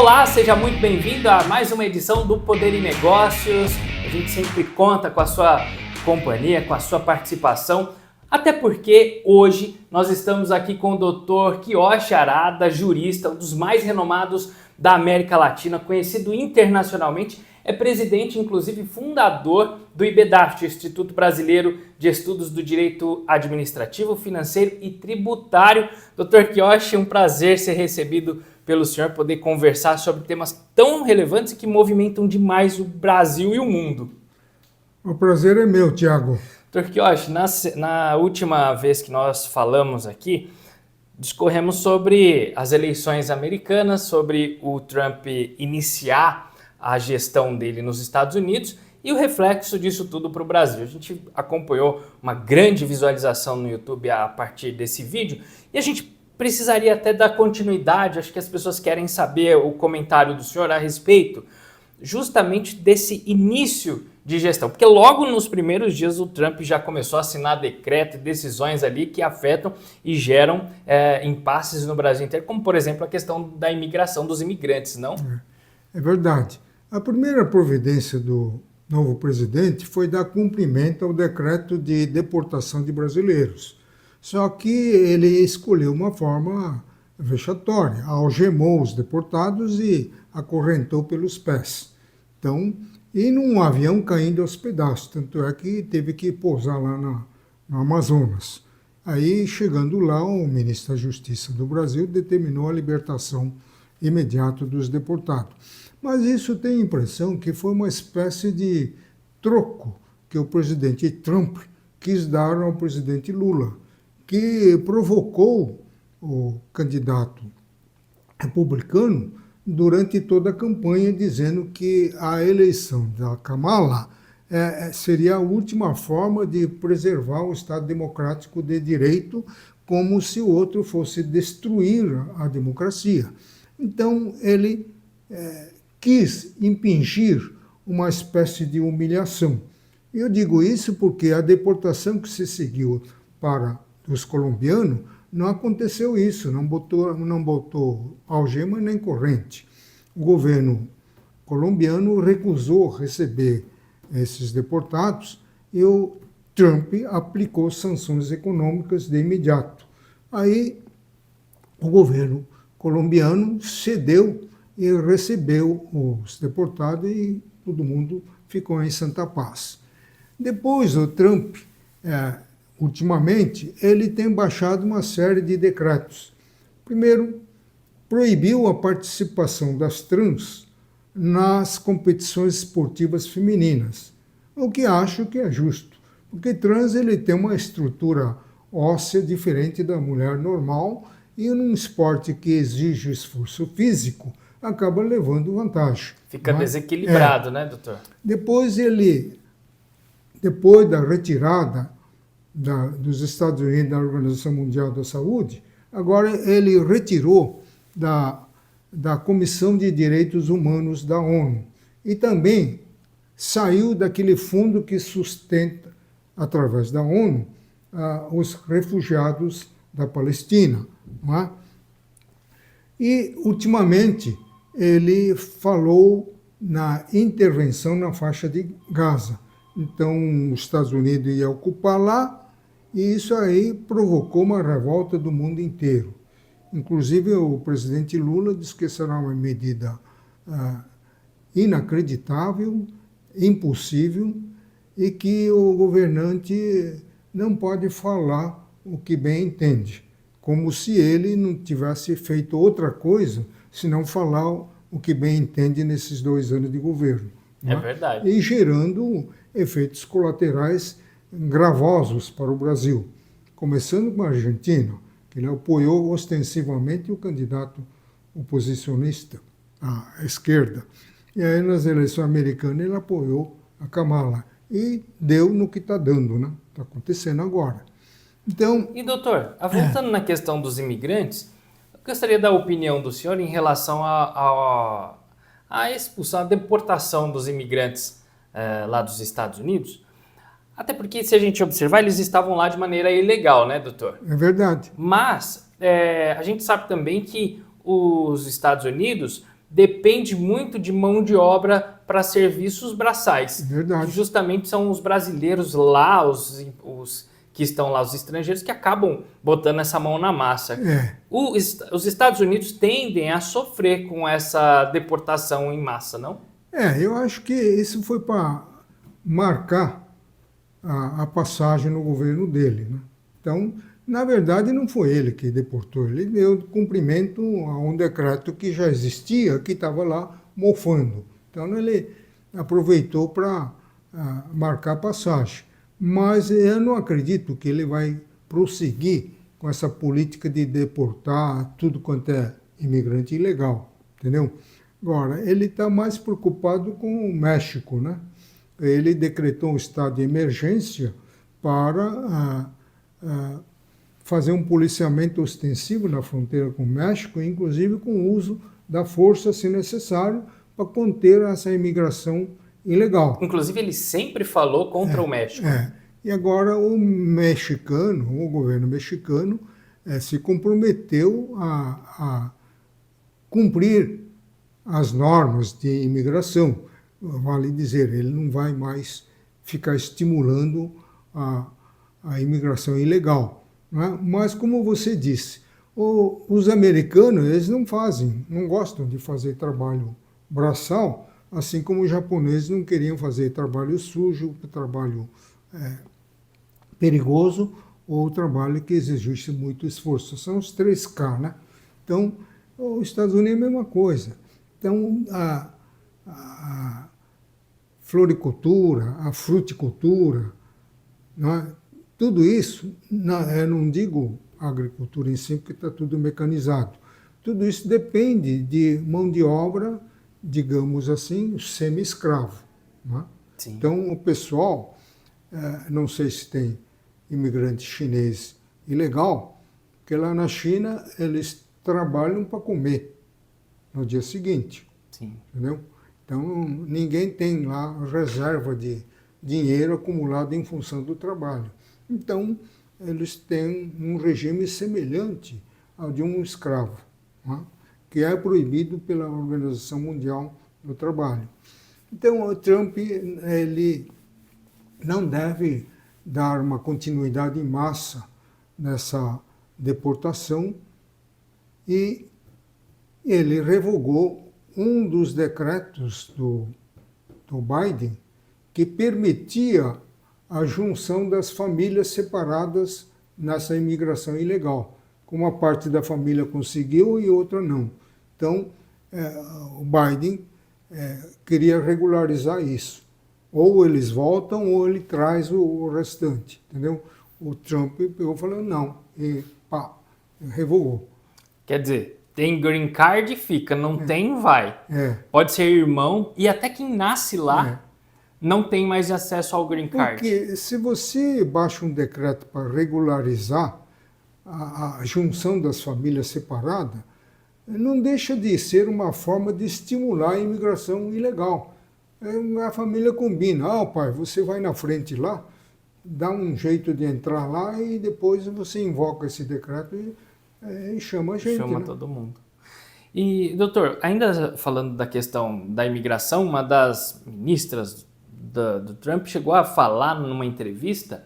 Olá, seja muito bem-vindo a mais uma edição do Poder em Negócios. A gente sempre conta com a sua companhia, com a sua participação, até porque hoje nós estamos aqui com o Dr. Kiyoshi Arada, jurista, um dos mais renomados da América Latina, conhecido internacionalmente, é presidente, inclusive fundador do IBDAFT, Instituto Brasileiro de Estudos do Direito Administrativo, Financeiro e Tributário. Dr. Kiyoshi, um prazer ser recebido pelo senhor, poder conversar sobre temas tão relevantes que movimentam demais o Brasil e o mundo. O prazer é meu, Tiago. Dr. Kiyoshi, na última vez que nós falamos aqui, discorremos sobre as eleições americanas, sobre o Trump iniciar a gestão dele nos Estados Unidos e o reflexo disso tudo para o Brasil. A gente acompanhou uma grande visualização no YouTube a partir desse vídeo e a gente precisaria até dar continuidade, acho que as pessoas querem saber o comentário do senhor a respeito justamente desse início de gestão, porque logo nos primeiros dias o Trump já começou a assinar decreto e decisões ali que afetam e geram impasses no Brasil inteiro, como por exemplo a questão da imigração dos imigrantes, não? É verdade. A primeira providência do novo presidente foi dar cumprimento ao decreto de deportação de brasileiros. Só que ele escolheu uma forma vexatória, algemou os deportados e acorrentou pelos pés. Então, e num avião caindo aos pedaços, tanto é que teve que pousar lá no Amazonas. Aí, chegando lá, o ministro da Justiça do Brasil determinou a libertação imediata dos deportados. Mas isso tem a impressão que foi uma espécie de troco que o presidente Trump quis dar ao presidente Lula, que provocou o candidato republicano durante toda a campanha, dizendo que a eleição da Kamala seria a última forma de preservar o Estado Democrático de Direito, como se o outro fosse destruir a democracia. Então, ele quis impingir uma espécie de humilhação. Eu digo isso porque a deportação que se seguiu para os colombianos, não aconteceu isso, não botou algema nem corrente. O governo colombiano recusou receber esses deportados e o Trump aplicou sanções econômicas de imediato. Aí o governo colombiano cedeu e recebeu os deportados e todo mundo ficou em santa paz. Depois o Trump, ultimamente, ele tem baixado uma série de decretos. Primeiro, proibiu a participação das trans nas competições esportivas femininas, o que acho que é justo, porque trans ele tem uma estrutura óssea diferente da mulher normal e num esporte que exige esforço físico, acaba levando vantagem. Fica desequilibrado, né, doutor? Depois da retirada dos Estados Unidos da Organização Mundial da Saúde, agora ele retirou da Comissão de Direitos Humanos da ONU e também saiu daquele fundo que sustenta, através da ONU, os refugiados da Palestina. Não é? E, ultimamente, ele falou na intervenção na faixa de Gaza. Então, os Estados Unidos iam ocupar lá, e isso aí provocou uma revolta do mundo inteiro. Inclusive, o presidente Lula disse que será uma medida inacreditável, impossível, e que o governante não pode falar o que bem entende, como se ele não tivesse feito outra coisa, senão falar o que bem entende nesses 2 anos de governo. É verdade. E gerando efeitos colaterais gravosos para o Brasil, começando com a Argentina, que ele apoiou ostensivamente o candidato oposicionista à esquerda. E aí, nas eleições americanas, ele apoiou a Kamala. E deu no que está dando, né? Está acontecendo agora. Então, e doutor, voltando na questão dos imigrantes, eu gostaria da opinião do senhor em relação à expulsão, à deportação dos imigrantes lá dos Estados Unidos. Até porque, se a gente observar, eles estavam lá de maneira ilegal, né, doutor? É verdade. Mas a gente sabe também que os Estados Unidos depende muito de mão de obra para serviços braçais. Verdade. Que justamente são os brasileiros lá, os que estão lá, os estrangeiros, que acabam botando essa mão na massa. Os Estados Unidos tendem a sofrer com essa deportação em massa, não? Eu acho que isso foi para marcar a passagem no governo dele, né? Então, na verdade, não foi ele que deportou, ele deu cumprimento a um decreto que já existia, que estava lá mofando. Então, ele aproveitou para marcar a passagem. Mas eu não acredito que ele vai prosseguir com essa política de deportar tudo quanto é imigrante ilegal, entendeu? Agora, ele está mais preocupado com o México, né? Ele decretou um estado de emergência para fazer um policiamento ostensivo na fronteira com o México, inclusive com o uso da força, se necessário, para conter essa imigração ilegal. Inclusive, ele sempre falou contra o México. E agora o governo mexicano, se comprometeu a cumprir as normas de imigração. Vale dizer, ele não vai mais ficar estimulando a imigração ilegal, né? Mas, como você disse, os americanos, eles não gostam de fazer trabalho braçal, assim como os japoneses não queriam fazer trabalho sujo, trabalho perigoso ou trabalho que exigisse muito esforço. São os 3K, né? Então, os Estados Unidos é a mesma coisa. Então, a floricultura, a fruticultura, não é? Tudo isso, eu não digo agricultura em si, porque está tudo mecanizado. Tudo isso depende de mão de obra, digamos assim, semi-escravo. Não é? Então, o pessoal, não sei se tem imigrante chinês ilegal, porque lá na China eles trabalham para comer no dia seguinte. Sim. Entendeu? Então, ninguém tem lá reserva de dinheiro acumulado em função do trabalho. Então, eles têm um regime semelhante ao de um escravo, né? Que é proibido pela Organização Mundial do Trabalho. Então, o Trump, ele não deve dar uma continuidade em massa nessa deportação e ele revogou um dos decretos do Biden que permitia a junção das famílias separadas nessa imigração ilegal. Como uma parte da família conseguiu e outra não. Então, o Biden queria regularizar isso. Ou eles voltam ou ele traz o restante, entendeu? O Trump pegou e falou não, e pá, revogou. Quer dizer, tem green card, fica, não tem, vai. Pode ser irmão, e até quem nasce lá não tem mais acesso ao green card. Porque se você baixa um decreto para regularizar a junção das famílias separadas, não deixa de ser uma forma de estimular a imigração ilegal. A família combina, pai, você vai na frente lá, dá um jeito de entrar lá e depois você invoca esse decreto e chama a gente. Chama, né? todo mundo. E, doutor, ainda falando da questão da imigração, uma das ministras do Trump chegou a falar numa entrevista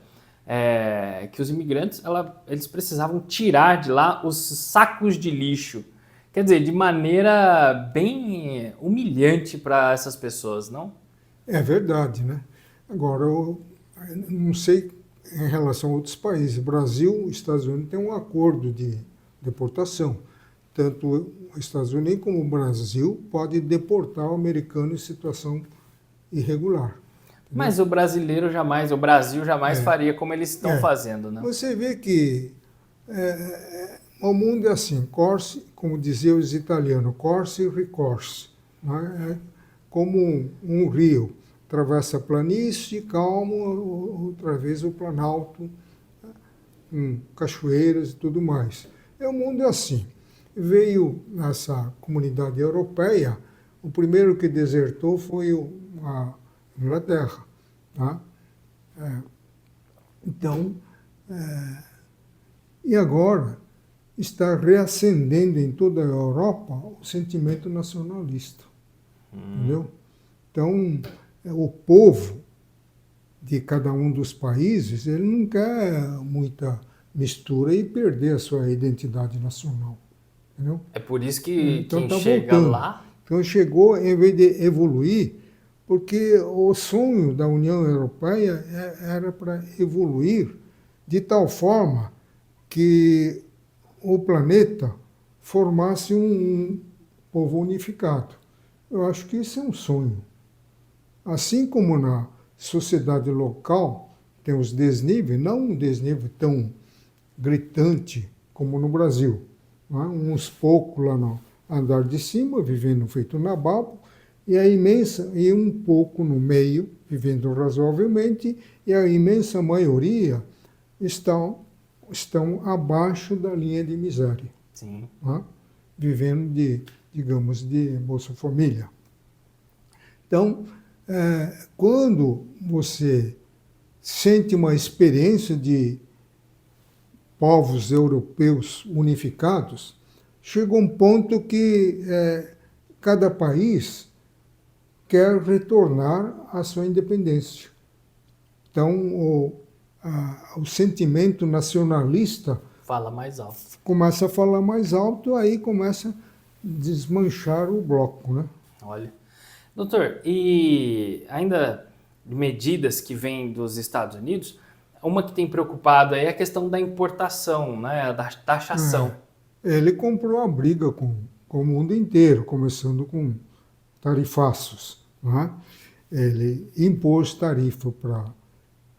que os imigrantes eles precisavam tirar de lá os sacos de lixo. Quer dizer, de maneira bem humilhante para essas pessoas, não? É verdade, né? Agora, eu não sei em relação a outros países. Brasil e Estados Unidos têm um acordo de deportação. Tanto os Estados Unidos como o Brasil podem deportar o americano em situação irregular. Mas o Brasil jamais faria como eles estão fazendo, né? Você vê que o mundo é assim, corse, como diziam os italianos, corse e ricorse. Né? É como um rio, atravessa a planície, calmo, outra vez o planalto, cachoeiras e tudo mais. O mundo é assim. Veio nessa comunidade europeia, o primeiro que desertou foi a Inglaterra. Tá? Então, e agora está reacendendo em toda a Europa o sentimento nacionalista. Entendeu? Então, o povo de cada um dos países, ele não quer muita mistura e perder a sua identidade nacional. Entendeu? É por isso que Então quem está chega voltando. lá... Então chegou, em vez de evoluir, porque o sonho da União Europeia era para evoluir de tal forma que o planeta formasse um povo unificado. Eu acho que isso é um sonho. Assim como na sociedade local tem os desníveis, não um desnível tão gritante como no Brasil. Não é? Uns poucos lá no andar de cima, vivendo feito nababo, e a imensa, e um pouco no meio, vivendo razoavelmente, e a imensa maioria estão abaixo da linha de miséria. Sim. Né? Vivendo de, digamos, de Bolsa Família. Então, quando você sente uma experiência de povos europeus unificados, chega um ponto que cada país quer retornar à sua independência. Então, o sentimento nacionalista Fala mais alto. começa a falar mais alto, aí começa a desmanchar o bloco, né? Olha. Doutor, e ainda de medidas que vêm dos Estados Unidos, uma que tem preocupado aí é a questão da importação, né, da taxação. Ele comprou a briga com o mundo inteiro, começando com tarifaços. Né? Ele impôs tarifa para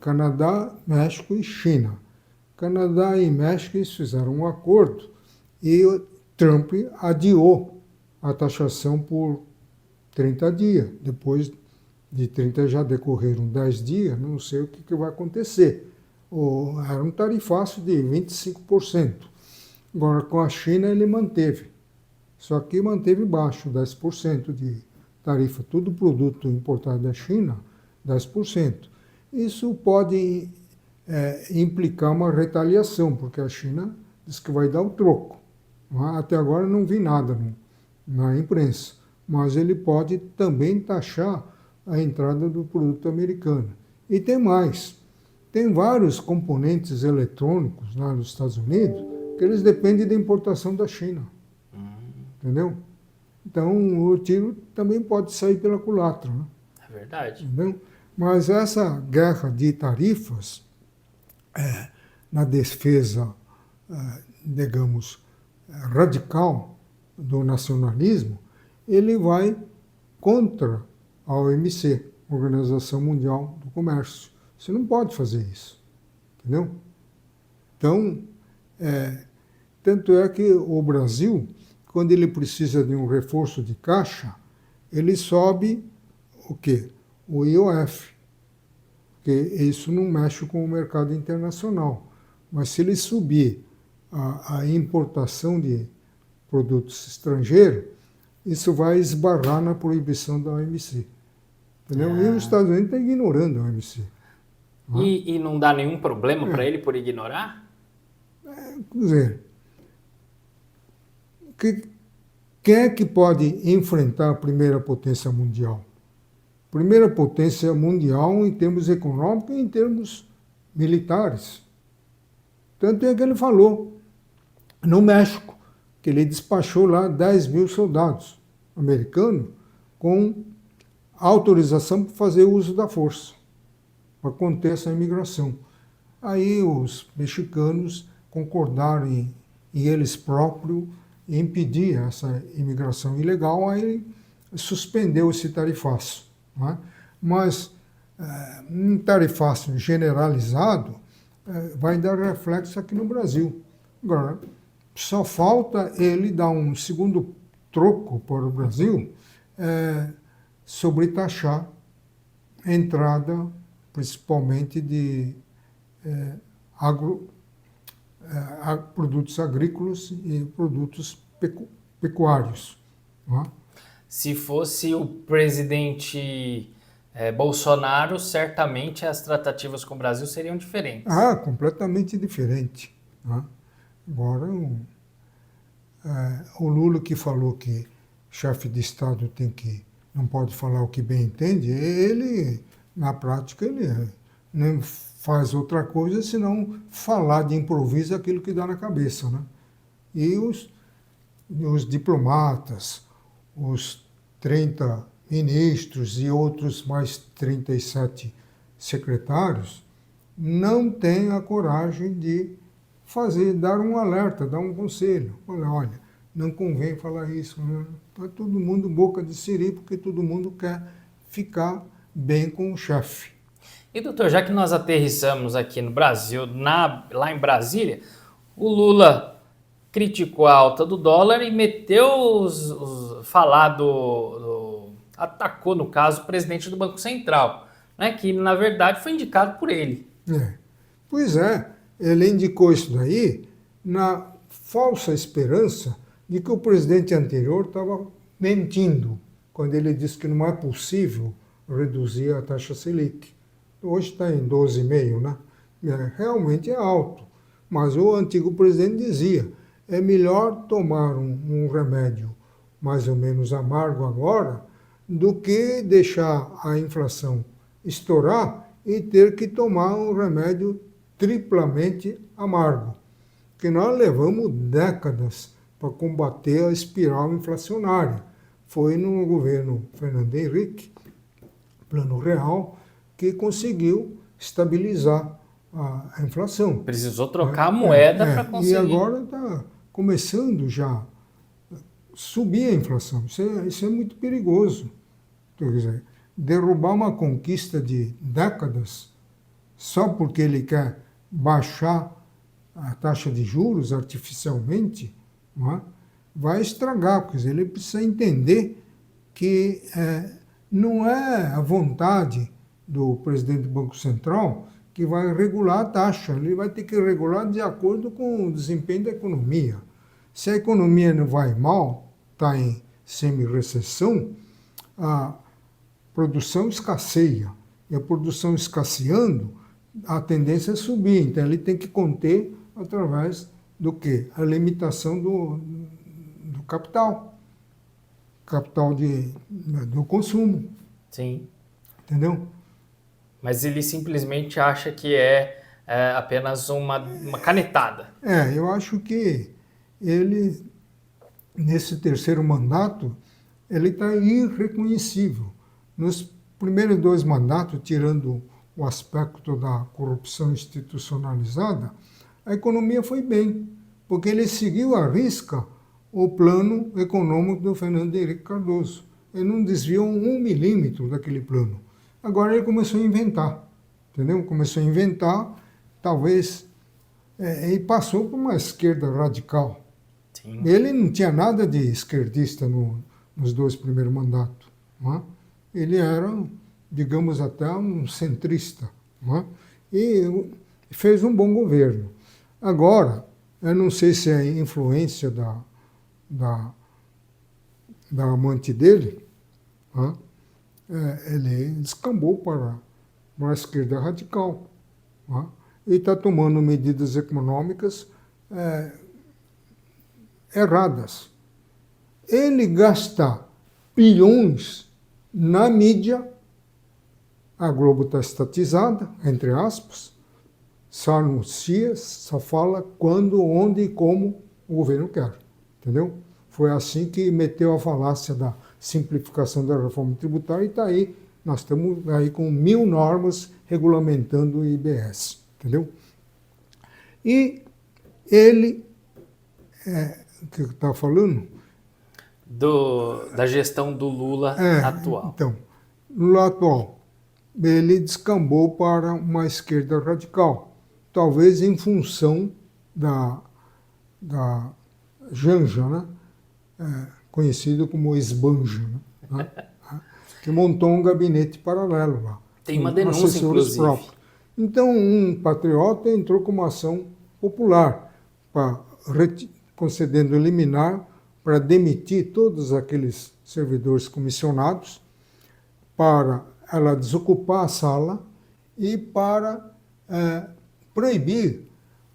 Canadá, México e China. Canadá e México eles fizeram um acordo e o Trump adiou a taxação por 30 dias. Depois de 30 já decorreram 10 dias, não sei o que vai acontecer. Era um tarifaço de 25%. Agora, com a China, ele manteve. Só que manteve baixo, 10% de tarifa. Todo produto importado da China, 10%. Isso pode implicar uma retaliação, porque a China diz que vai dar o troco. Até agora não vi nada na imprensa. Mas ele pode também taxar a entrada do produto americano. E tem mais. Tem vários componentes eletrônicos lá nos Estados Unidos que eles dependem da importação da China. Entendeu? Então, o tiro também pode sair pela culatra. Né? É verdade. Entendeu? Mas essa guerra de tarifas, na defesa, digamos, radical do nacionalismo, ele vai contra a OMC, Organização Mundial do Comércio. Você não pode fazer isso. Entendeu? Então, tanto é que o Brasil, quando ele precisa de um reforço de caixa, ele sobe o quê? O IOF, porque isso não mexe com o mercado internacional. Mas se ele subir a importação de produtos estrangeiros, isso vai esbarrar na proibição da OMC. Entendeu? E os Estados Unidos estão ignorando a OMC. E não dá nenhum problema para ele por ignorar? Quer dizer, quem é que pode enfrentar a primeira potência mundial? Primeira potência mundial em termos econômicos e em termos militares. Tanto é que ele falou no México, que ele despachou lá 10 mil soldados americanos com autorização para fazer uso da força, para conter essa imigração. Aí os mexicanos concordaram em eles próprios impedir essa imigração ilegal, aí suspendeu esse tarifaço. Né? Mas um tarifaço generalizado vai dar reflexo aqui no Brasil. Agora, só falta ele dar um segundo troco para o Brasil sobre taxar a entrada, principalmente de produtos agrícolas e produtos pecuários. Não é? Se fosse o presidente Bolsonaro, certamente as tratativas com o Brasil seriam diferentes. Completamente diferente. Né? Agora, O Lula que falou que chefe de Estado não pode falar o que bem entende, ele, na prática, ele não faz outra coisa senão falar de improviso aquilo que dá na cabeça, né? E os diplomatas, os 30 ministros e outros mais 37 secretários não têm a coragem de dar um alerta, dar um conselho. Olha, não convém falar isso. Está todo mundo boca de siri porque todo mundo quer ficar bem com o chefe. E, doutor, já que nós aterrissamos aqui no Brasil, lá em Brasília, o Lula criticou a alta do dólar e meteu atacou, no caso, o presidente do Banco Central, né, que, na verdade, foi indicado por ele. Pois é, ele indicou isso daí na falsa esperança de que o presidente anterior estava mentindo quando ele disse que não é possível reduzir a taxa Selic. Hoje está em 12,5, né? Realmente é alto, mas o antigo presidente dizia, é melhor tomar um remédio mais ou menos amargo agora do que deixar a inflação estourar e ter que tomar um remédio triplamente amargo. Porque nós levamos décadas para combater a espiral inflacionária. Foi no governo Fernando Henrique, Plano Real, que conseguiu estabilizar a inflação. Precisou trocar a moeda para conseguir. E agora está começando já a subir a inflação. Isso é muito perigoso. Quer dizer, derrubar uma conquista de décadas só porque ele quer baixar a taxa de juros artificialmente, não é? Vai estragar. Quer dizer, ele precisa entender que não é a vontade do presidente do Banco Central que vai regular a taxa. Ele vai ter que regular de acordo com o desempenho da economia. Se a economia não vai mal, está em semi-recessão, a produção escasseia. E a produção escasseando, a tendência é subir. Então, ele tem que conter através do quê? A limitação do capital. Capital do consumo. Sim. Entendeu? Mas ele simplesmente acha que é apenas uma canetada. Eu acho que ele, nesse terceiro mandato, ele está irreconhecível. Nos primeiros 2 mandatos, tirando o aspecto da corrupção institucionalizada, a economia foi bem, porque ele seguiu à risca o plano econômico do Fernando Henrique Cardoso. Ele não desviou 1 milímetro daquele plano. Agora ele começou a inventar, entendeu? Começou a inventar, talvez, e passou por uma esquerda radical. Sim. Ele não tinha nada de esquerdista nos 2 primeiros mandatos. Não é? Ele era, digamos, até um centrista. Não é? E fez um bom governo. Agora, eu não sei se é influência da amante dele, não é? Ele descambou para a esquerda radical. Não é? E está tomando medidas econômicas erradas. Ele gasta bilhões na mídia, a Globo está estatizada, entre aspas, só anuncia, só fala quando, onde e como o governo quer, entendeu? Foi assim que meteu a falácia da simplificação da reforma tributária e está aí, nós estamos aí com 1000 normas regulamentando o IBS, entendeu? E ele, que eu estava falando? Da gestão do Lula atual. Então, Lula atual, ele descambou para uma esquerda radical, talvez em função da Janja, né? Conhecido como Esbanja, né? Que montou um gabinete paralelo lá. Tem uma denúncia, inclusive. Próprios. Então, um patriota entrou com uma ação popular, concedendo liminar para demitir todos aqueles servidores comissionados, para ela desocupar a sala e para proibir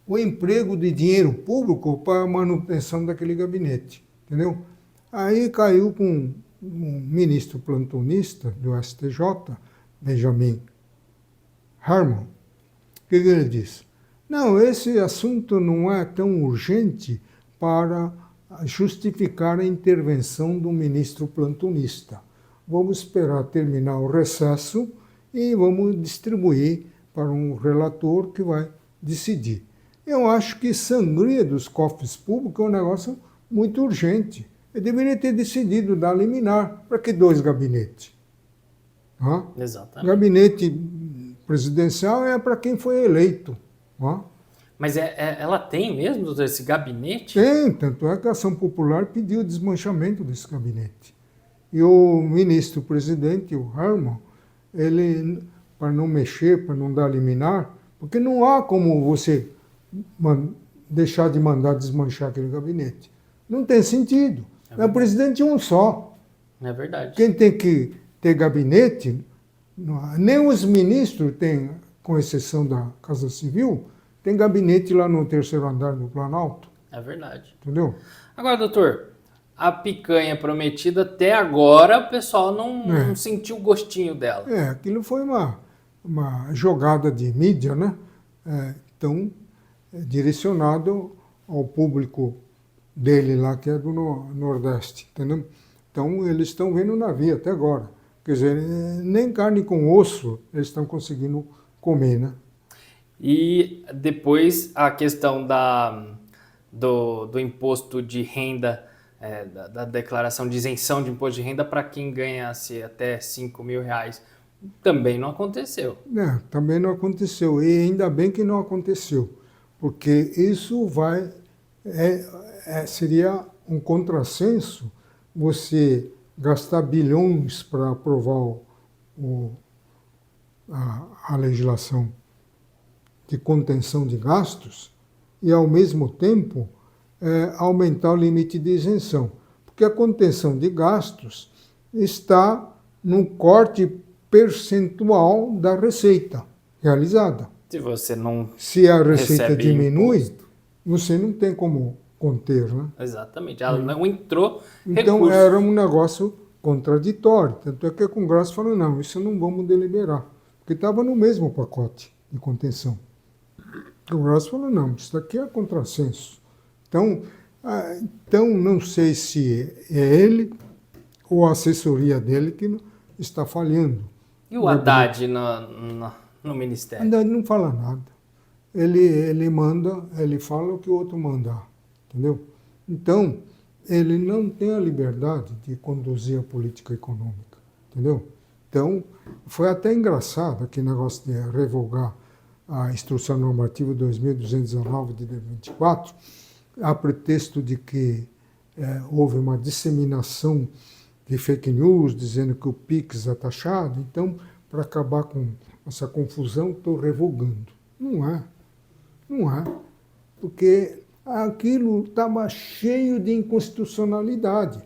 o emprego de dinheiro público para a manutenção daquele gabinete, entendeu? Aí caiu com um ministro plantonista do STJ, Benjamin Harman. O que ele disse? Não, esse assunto não é tão urgente para justificar a intervenção do ministro plantonista. Vamos esperar terminar o recesso e vamos distribuir para um relator que vai decidir. Eu acho que sangria dos cofres públicos é um negócio muito urgente. Ele deveria ter decidido dar liminar. Para que 2 gabinetes? Exatamente. Gabinete presidencial é para quem foi eleito. Mas ela tem mesmo, doutor, esse gabinete? Tem, tanto é que a Ação Popular pediu o desmanchamento desse gabinete. E o ministro-presidente, o Harman, ele, para não mexer, para não dar liminar, porque não há como você deixar de mandar desmanchar aquele gabinete. Não tem sentido. É o presidente um só. É verdade. Quem tem que ter gabinete, nem os ministros têm, com exceção da Casa Civil, tem gabinete lá no 3º andar do Planalto. É verdade. Entendeu? Agora, doutor, a picanha prometida, até agora, o pessoal não sentiu o gostinho dela. Aquilo foi uma jogada de mídia, né? Então, direcionado ao público dele lá, que é do Nordeste, entendeu? Então, eles estão vendo o navio até agora. Quer dizer, nem carne com osso eles estão conseguindo comer, né? E depois a questão do imposto de renda, da declaração de isenção de imposto de renda para quem ganhasse até R$5.000, também não aconteceu. Também não aconteceu. E ainda bem que não aconteceu, porque isso seria um contrassenso você gastar bilhões para aprovar a legislação de contenção de gastos e, ao mesmo tempo, aumentar o limite de isenção. Porque a contenção de gastos está no corte percentual da receita realizada. Se você não Se a receita recebe diminui, imposto, você não tem como conter, né? Exatamente. Ela não entrou Então recurso. era um negócio contraditório. Tanto é que o Congresso falou, não, isso não vamos deliberar. Porque estava no mesmo pacote de contenção. O Congresso falou, não, isso daqui é contrassenso. Então não sei se é ele ou a assessoria dele que está falhando. E o Haddad no Ministério? Haddad não fala nada. Ele manda, ele fala o que o outro mandar, entendeu? Então, ele não tem a liberdade de conduzir a política econômica, entendeu? Então, foi até engraçado aquele negócio de revogar a Instrução Normativa 2219 de 2024, a pretexto de que houve uma disseminação de fake news, dizendo que o PIX é taxado. Então, para acabar com essa confusão, estou revogando. Não é. Porque aquilo estava cheio de inconstitucionalidade.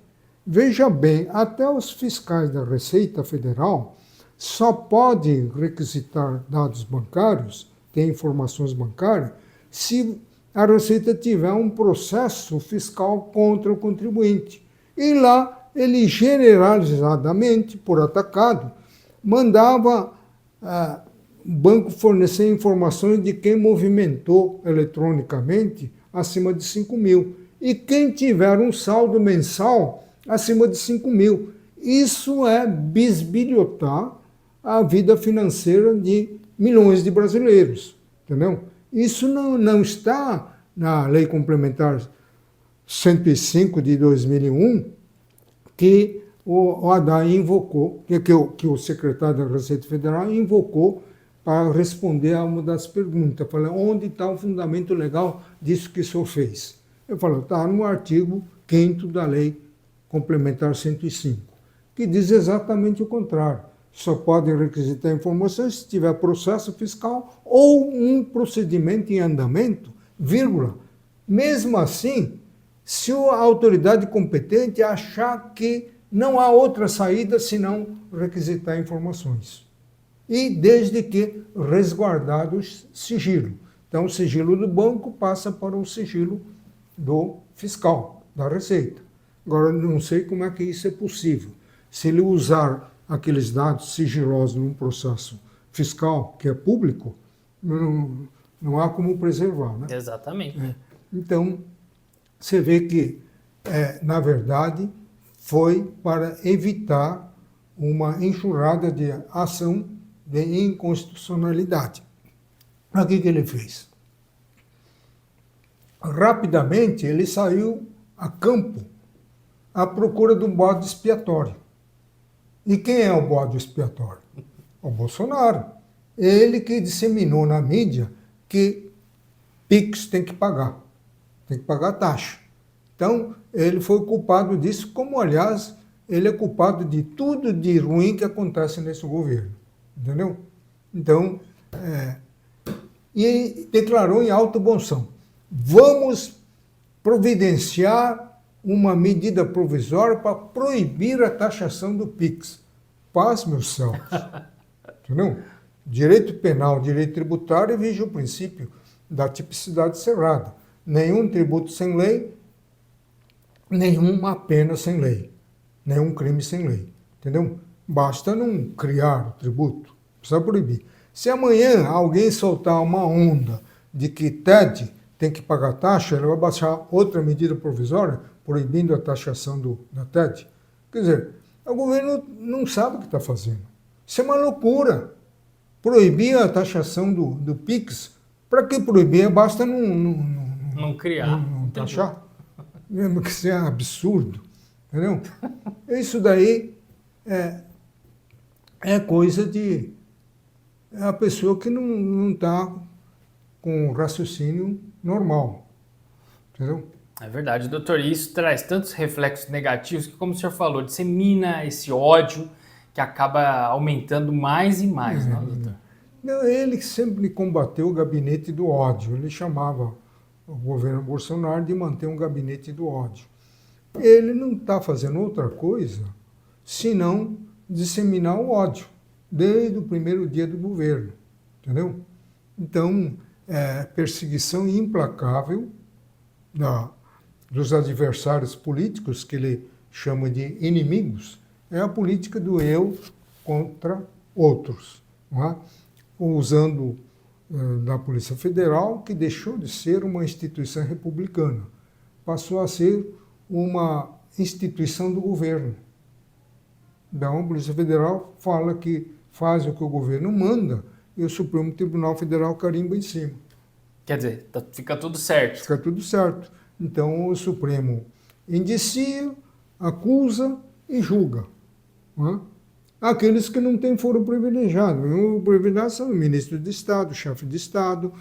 Veja bem, até os fiscais da Receita Federal só podem requisitar dados bancários, ter informações bancárias, se a Receita tiver um processo fiscal contra o contribuinte. E lá ele generalizadamente, por atacado, mandava o banco fornecer informações de quem movimentou eletronicamente acima de 5 mil. E quem tiver um saldo mensal acima de 5 mil. Isso é bisbilhotar a vida financeira de milhões de brasileiros. Entendeu? Isso não está na Lei Complementar 105 de 2001, que o Haddad invocou, que o secretário da Receita Federal invocou para responder a uma das perguntas. Falei, onde está o fundamento legal disso que o senhor fez? Eu falei, está no artigo 5º da Lei Complementar 105, que diz exatamente o contrário. Só podem requisitar informações se tiver processo fiscal ou um procedimento em andamento, vírgula. Mesmo assim, se a autoridade competente achar que não há outra saída senão requisitar informações. E desde que resguardado o sigilo. Então, o sigilo do banco passa para o sigilo do fiscal, da Receita. Agora, eu não sei como é que isso é possível. Se ele usar aqueles dados sigilosos num processo fiscal que é público, não há como preservar, né? Exatamente. Então, você vê que, na verdade, foi para evitar uma enxurrada de ação de inconstitucionalidade. O que ele fez? Rapidamente, ele saiu a campo à procura do bode expiatório. E quem é o bode expiatório? O Bolsonaro. Ele que disseminou na mídia que PIX tem que pagar taxa. Então, ele foi culpado disso, como, aliás, ele é culpado de tudo de ruim que acontece nesse governo. Entendeu? Então, e declarou em alto bom som: vamos providenciar uma medida provisória para proibir a taxação do PIX. Paz, meus céus. Entendeu? Direito penal, direito tributário vige o princípio da tipicidade cerrada. Nenhum tributo sem lei, nenhuma pena sem lei, nenhum crime sem lei. Entendeu? Basta não criar o tributo, precisa proibir. Se amanhã alguém soltar uma onda de que TED tem que pagar taxa, ele vai baixar outra medida provisória proibindo a taxação da TED. Quer dizer, o governo não sabe o que está fazendo. Isso é uma loucura. Proibir a taxação do PIX, para que proibir? Basta não criar. Não taxar. Mesmo que isso é absurdo. Entendeu? Isso daí é coisa de a pessoa que não está com o raciocínio normal. Entendeu? É verdade, doutor. E isso traz tantos reflexos negativos que, como o senhor falou, dissemina esse ódio que acaba aumentando mais e mais, não, doutor? Não, ele sempre combateu o gabinete do ódio. Ele chamava o governo Bolsonaro de manter um gabinete do ódio. Ele não está fazendo outra coisa senão disseminar o ódio desde o primeiro dia do governo, entendeu? Então, perseguição implacável dos adversários políticos, que ele chama de inimigos, é a política do eu contra outros, não é? Usando da Polícia Federal, que deixou de ser uma instituição republicana, passou a ser uma instituição do governo. Então, a Polícia Federal fala que faz o que o governo manda e o Supremo Tribunal Federal carimba em cima. Quer dizer, fica tudo certo. Fica tudo certo. Então, o Supremo indicia, acusa e julga. Não é? Aqueles que não têm foro privilegiado. O privilegiado são ministros de Estado, chefe de Estado,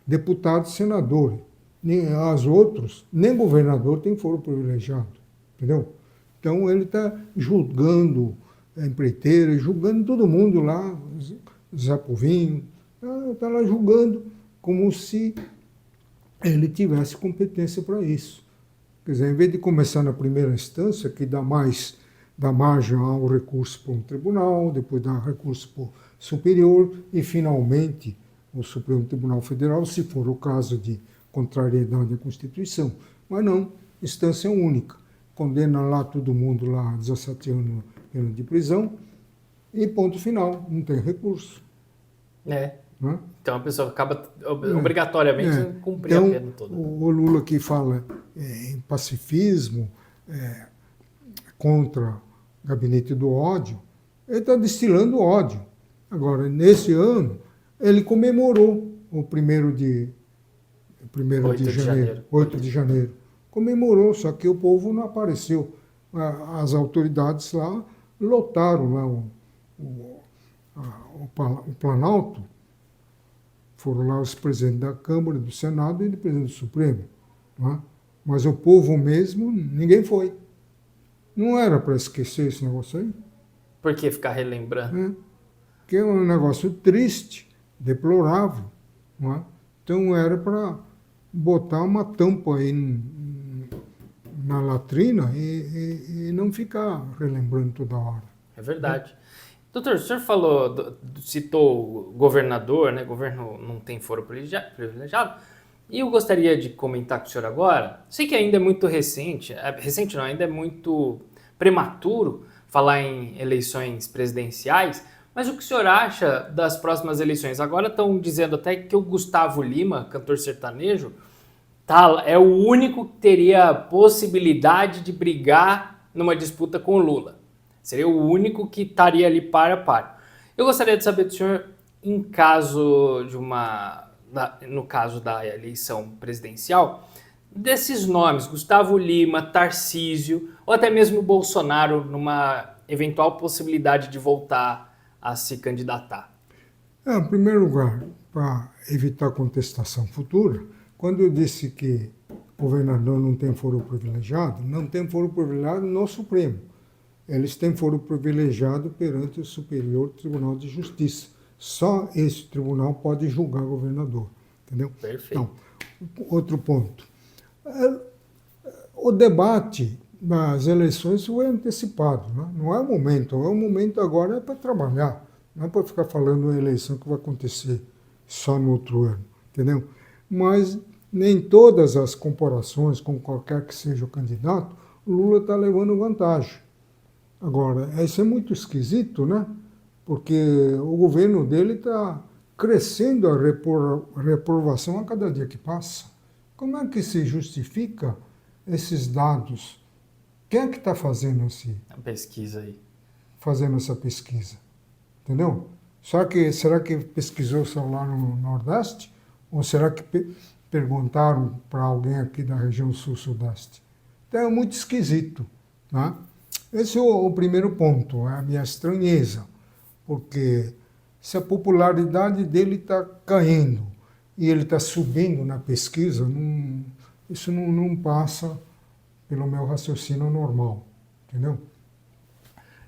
deputado, senador. As outros, nem governador tem foro privilegiado. Entendeu? Então, ele está julgando a empreiteira, julgando todo mundo lá, Zé Povinho, está lá julgando como se ele tivesse competência para isso. Quer dizer, em vez de começar na primeira instância, que dá margem ao recurso para um tribunal, depois dá recurso para o superior e, finalmente, o Supremo Tribunal Federal, se for o caso de contrariedade à Constituição. Mas não, instância única. Condena lá todo mundo lá 17 anos de prisão e ponto final, não tem recurso. Né? Então a pessoa acaba obrigatoriamente cumprir então, a pena toda. O Lula que fala em pacifismo, contra o gabinete do ódio, ele está destilando ódio. Agora, nesse ano, ele comemorou o 1º de janeiro, 8 de janeiro. Comemorou, só que o povo não apareceu. As autoridades lá lotaram lá o Planalto, foram lá os presidentes da Câmara, do Senado e do presidente do Supremo. Não é? Mas o povo mesmo, ninguém foi. Não era para esquecer esse negócio aí. Por que ficar relembrando? Que é um negócio triste, deplorável. Não é? Então era para botar uma tampa aí na latrina e não ficar relembrando toda hora. É verdade. Doutor, o senhor falou, citou o governador, né? O governo não tem foro privilegiado. E eu gostaria de comentar com o senhor agora. Sei que ainda é muito recente, recente não, ainda é muito prematuro falar em eleições presidenciais, mas o que o senhor acha das próximas eleições? Agora estão dizendo até que o Gustavo Lima, cantor sertanejo, é o único que teria possibilidade de brigar numa disputa com o Lula. Seria o único que estaria ali par a par. Eu gostaria de saber do senhor, em caso de no caso da eleição presidencial, desses nomes, Gustavo Lima, Tarcísio, ou até mesmo Bolsonaro, numa eventual possibilidade de voltar a se candidatar. Em primeiro lugar, para evitar contestação futura, quando eu disse que o governador não tem foro privilegiado, não tem foro privilegiado no Supremo. Eles têm foro privilegiado perante o Superior Tribunal de Justiça. Só esse tribunal pode julgar governador. Entendeu? Perfeito. Então, outro ponto. O debate das eleições foi antecipado. Né? Não é o momento. O momento agora é para trabalhar. Não é para ficar falando uma eleição que vai acontecer só no outro ano. Entendeu? Mas nem todas as comparações, com qualquer que seja o candidato, o Lula está levando vantagem. Agora, isso é muito esquisito, né? Porque o governo dele está crescendo a reprovação a cada dia que passa. Como é que se justifica esses dados? Quem é que está fazendo a pesquisa aí? Fazendo essa pesquisa? Entendeu? Será que pesquisou só lá no Nordeste? Ou será que perguntaram para alguém aqui da região Sul-Sudeste? Então é muito esquisito, né? Esse é o primeiro ponto, é a minha estranheza, porque se a popularidade dele está caindo e ele está subindo na pesquisa, isso não passa pelo meu raciocínio normal, entendeu?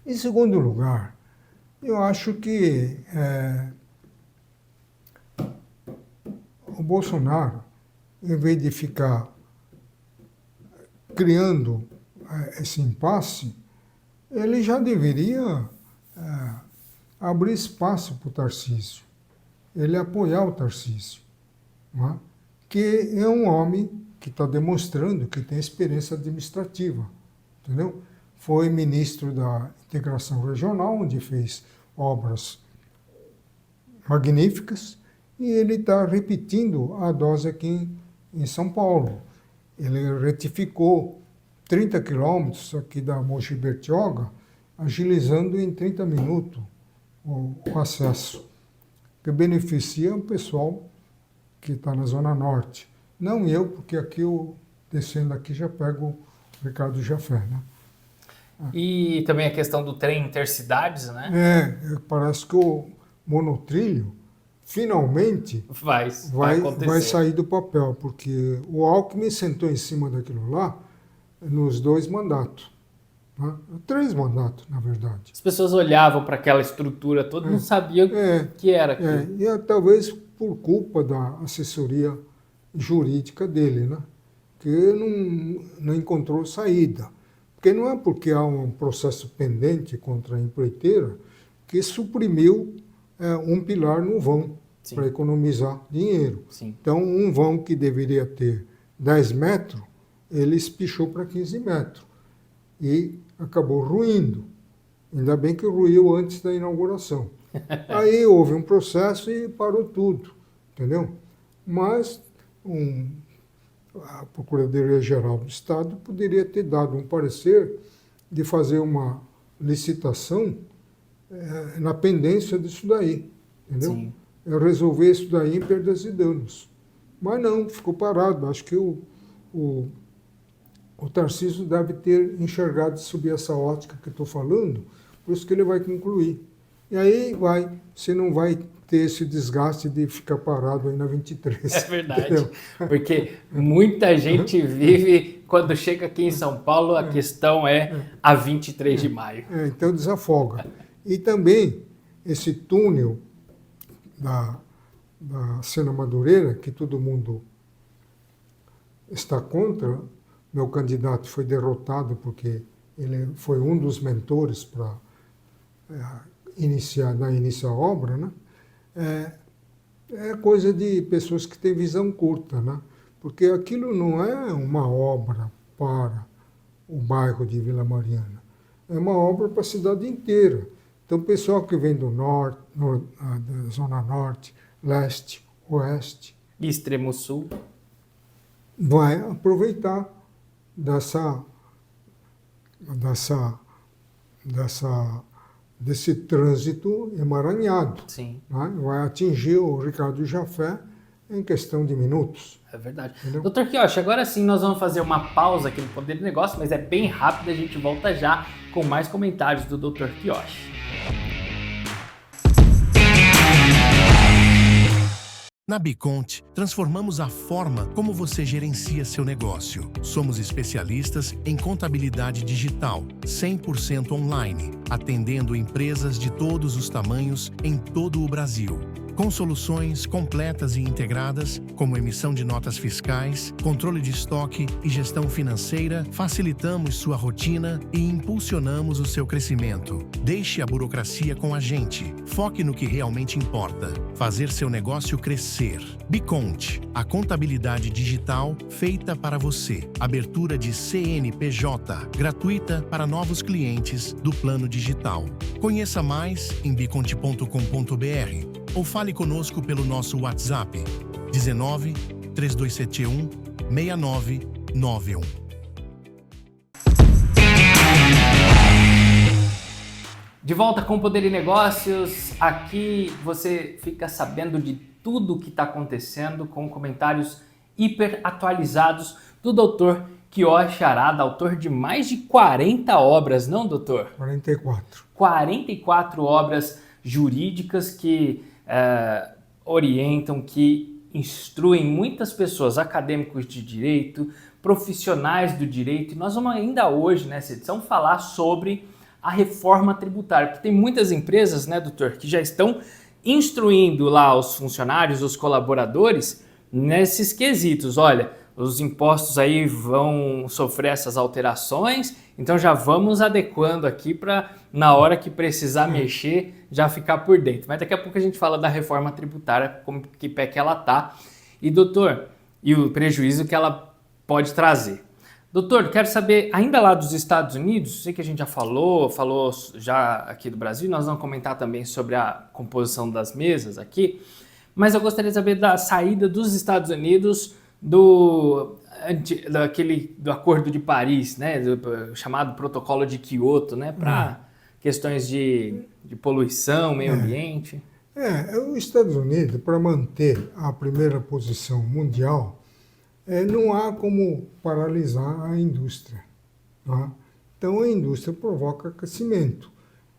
Em segundo lugar, eu acho que o Bolsonaro, em vez de ficar criando esse impasse, ele já deveria abrir espaço para o Tarcísio, ele apoiar o Tarcísio, não é? Que é um homem que está demonstrando que tem experiência administrativa, entendeu? Foi ministro da Integração Regional, onde fez obras magníficas, e ele está repetindo a dose aqui em São Paulo. Ele retificou 30 quilômetros aqui da Mogi Bertioga, agilizando em 30 minutos o acesso, que beneficia o pessoal que está na Zona Norte. Não eu, porque aqui descendo aqui já pego o Ricardo Jafé, né? E também a questão do trem intercidades, né? Parece que o monotrilho finalmente vai sair do papel, porque o Alckmin sentou em cima daquilo lá nos 2 mandatos. Né? 3 mandatos, na verdade. As pessoas olhavam para aquela estrutura toda e não sabiam o que era aquilo. E talvez por culpa da assessoria jurídica dele, né? Que não encontrou saída. Porque não é porque há um processo pendente contra a empreiteira que suprimiu um pilar no vão para economizar dinheiro. Sim. Então, um vão que deveria ter 10 metros, ele espichou para 15 metros e acabou ruindo. Ainda bem que ruiu antes da inauguração. Aí houve um processo e parou tudo, entendeu? Mas a Procuradoria-Geral do Estado poderia ter dado um parecer de fazer uma licitação na pendência disso daí, entendeu? Sim. Resolver isso daí em perdas e danos. Mas não, ficou parado. Acho que o Tarcísio deve ter enxergado sob essa ótica que eu estou falando, por isso que ele vai concluir. E aí você não vai ter esse desgaste de ficar parado aí na 23. É verdade, entendeu? Porque muita gente vive, quando chega aqui em São Paulo, a questão é a 23 de maio. Então desafoga. E também esse túnel da Sena Madureira, que todo mundo está contra, meu candidato foi derrotado porque ele foi um dos mentores para da início a obra, né? É coisa de pessoas que têm visão curta, né? Porque aquilo não é uma obra para o bairro de Vila Mariana, é uma obra para a cidade inteira. Então, o pessoal que vem do norte, da Zona Norte, Leste, Oeste, E Extremo Sul. vai aproveitar desse trânsito emaranhado. Sim, Né? Vai atingir o Ricardo Jafé em questão de minutos. é verdade. Entendeu? Doutor Quioche, agora sim nós vamos fazer uma pausa aqui no Poder do Negócio, mas é bem rápido, a gente volta já com mais comentários do Doutor Quioche. Na Biconte, transformamos a forma como você gerencia seu negócio. Somos especialistas em contabilidade digital, 100% online, atendendo empresas de todos os tamanhos em todo o Brasil. Com soluções completas e integradas, como emissão de notas fiscais, controle de estoque e gestão financeira, facilitamos sua rotina e impulsionamos o seu crescimento. Deixe a burocracia com a gente. Foque no que realmente importa. Fazer seu negócio crescer. Biconte, a contabilidade digital feita para você. Abertura de CNPJ, gratuita para novos clientes do plano digital. Conheça mais em biconte.com.br ou fale conosco pelo nosso WhatsApp 19 3271 6991. De volta com o Poder e Negócios, aqui você fica sabendo de tudo o que está acontecendo com comentários hiper atualizados do Dr. Quioche Arada, autor de mais de 40 obras, não, doutor? 44. 44 obras jurídicas que orientam, que instruem muitas pessoas, acadêmicos de direito, profissionais do direito. E nós vamos ainda hoje, nessa edição, falar sobre a reforma tributária, porque tem muitas empresas, né, doutor, que já estão instruindo lá os funcionários, os colaboradores, nesses quesitos. Olha, os impostos aí vão sofrer essas alterações, então já vamos adequando aqui para, na hora que precisar mexer, já ficar por dentro. Mas daqui a pouco a gente fala da reforma tributária, como que pé que ela tá, e doutor, e o prejuízo que ela pode trazer. Doutor, quero saber, ainda lá dos Estados Unidos, sei que a gente já falou já aqui do Brasil, nós vamos comentar também sobre a composição das mesas aqui, mas eu gostaria de saber da saída dos Estados Unidos do Acordo de Paris, né, do chamado Protocolo de Quioto, né, para questões de poluição, meio ambiente. Os Estados Unidos, para manter a primeira posição mundial, não há como paralisar a indústria. Tá? Então a indústria provoca crescimento.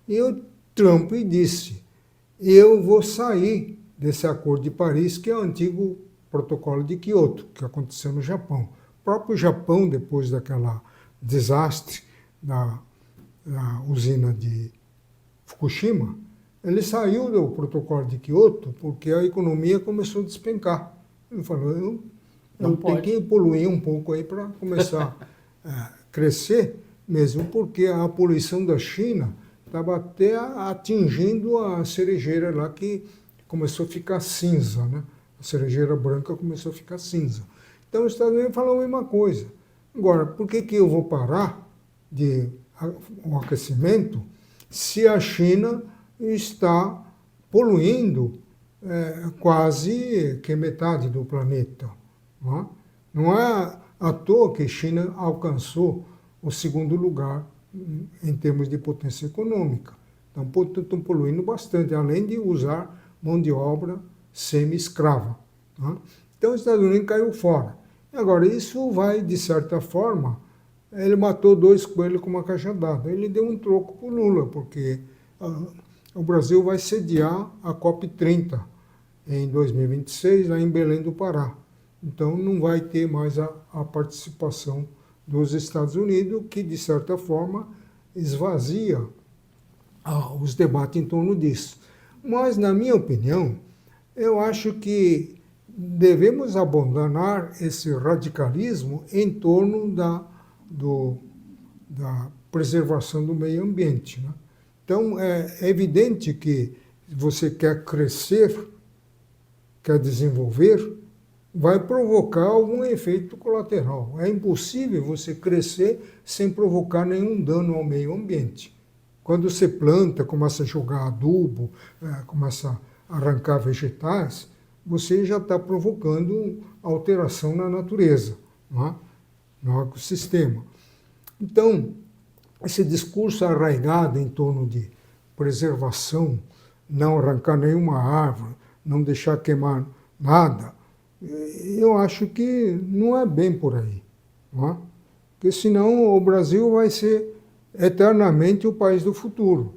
E o Trump disse, eu vou sair desse Acordo de Paris, que é o antigo Protocolo de Quioto, que aconteceu no Japão. O próprio Japão, depois daquela desastre da usina de Fukushima, ele saiu do Protocolo de Quioto porque a economia começou a despencar. Ele falou, eu tenho que poluir um pouco aí para começar a crescer, mesmo porque a poluição da China estava até atingindo a cerejeira lá, que começou a ficar cinza, né? A cerejeira branca começou a ficar cinza. Então os Estados Unidos falam a mesma coisa. Agora, por que eu vou parar o aquecimento se a China está poluindo quase que metade do planeta? Não é à toa que a China alcançou o segundo lugar em termos de potência econômica. Então, estão poluindo bastante, além de usar mão de obra semi-escrava. Então, os Estados Unidos caiu fora. Agora, isso vai, de certa forma, ele matou dois coelhos com uma cajadada. Ele deu um troco para o Lula, porque o Brasil vai sediar a COP30 em 2026, lá em Belém do Pará. Então, não vai ter mais a participação dos Estados Unidos, que, de certa forma, esvazia os debates em torno disso. Mas, na minha opinião, eu acho que devemos abandonar esse radicalismo em torno da preservação do meio ambiente, né? Então, é evidente que você quer crescer, quer desenvolver, vai provocar algum efeito colateral. É impossível você crescer sem provocar nenhum dano ao meio ambiente. Quando você planta, começa a jogar adubo, começa a arrancar vegetais, você já está provocando alteração na natureza, não é? No ecossistema. Então, esse discurso arraigado em torno de preservação, não arrancar nenhuma árvore, não deixar queimar nada, eu acho que não é bem por aí, não é? Porque senão o Brasil vai ser eternamente o país do futuro,